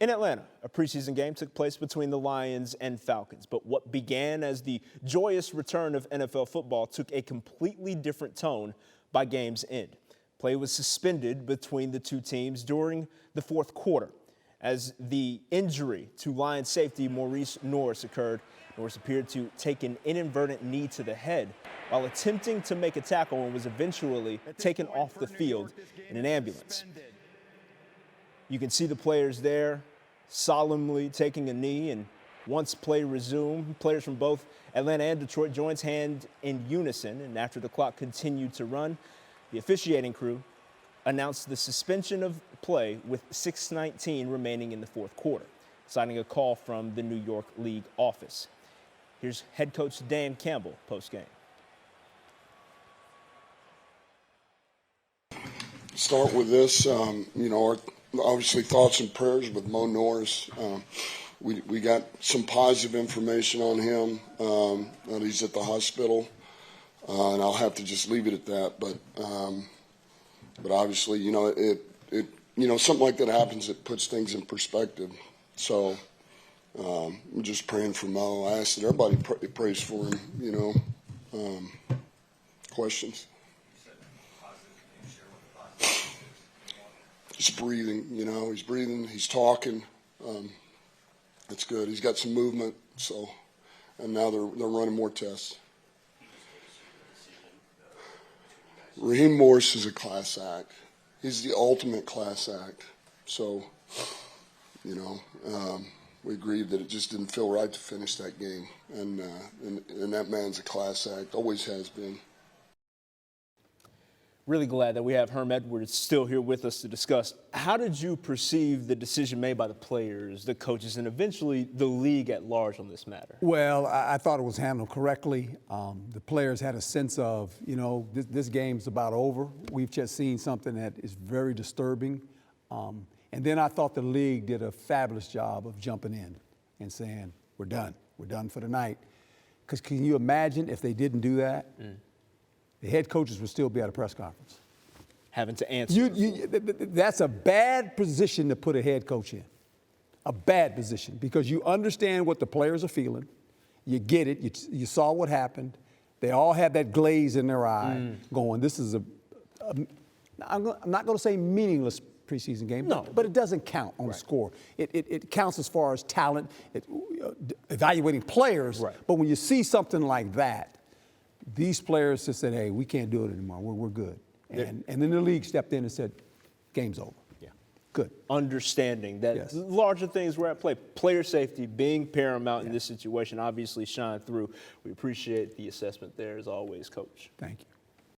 In Atlanta, a preseason game took place between the Lions and Falcons, but what began as the joyous return of NFL football took a completely different tone by game's end. Play was suspended between the two teams during the fourth quarter. As the injury to Lions safety Morice Norris occurred, Norris appeared to take an inadvertent knee to the head while attempting to make a tackle and was eventually taken off the field in an ambulance. You can see the players there solemnly taking a knee, and once play resumed, players from both Atlanta and Detroit joined hands in unison, and after the clock continued to run, the officiating crew announced the suspension of play with 6:19 remaining in the fourth quarter, citing a call from the New York League office. Here's head coach Dan Campbell post-game. Start with this, our obviously thoughts and prayers with Mo Norris. We got some positive information on him, that he's at the hospital, and I'll have to just leave it at that. But obviously, something like that happens, it puts things in perspective. So I'm just praying for Mo. I ask that everybody prays for him. Questions? He's breathing, he's breathing, he's talking. It's good. He's got some movement, and now they're running more tests. Raheem Morris is a class act. He's the ultimate class act. So, we agreed that it just didn't feel right to finish that game. And that man's a class act, always has been. Really glad that we have Herm Edwards still here with us to discuss. How did you perceive the decision made by the players, the coaches, and eventually the league at large on this matter? Well, I thought it was handled correctly. The players had a sense of, this game's about over. We've just seen something that is very disturbing. And then I thought the league did a fabulous job of jumping in and saying, we're done. We're done for the night. Because can you imagine if they didn't do that? The head coaches would still be at a press conference. Having to answer. That's a bad position to put a head coach in. A bad position, because you understand what the players are feeling. You get it. You saw what happened. They all had that glaze in their eye going, this is I'm not going to say meaningless preseason game, but it doesn't count on the score. It counts as far as talent, evaluating players. Right. But when you see something like that, these players just said, hey, we can't do it anymore. We're good. And then the league stepped in and said, game's over. Yeah. Good. Understanding that larger things were at play. Player safety being paramount in this situation obviously shined through. We appreciate the assessment there as always, Coach. Thank you.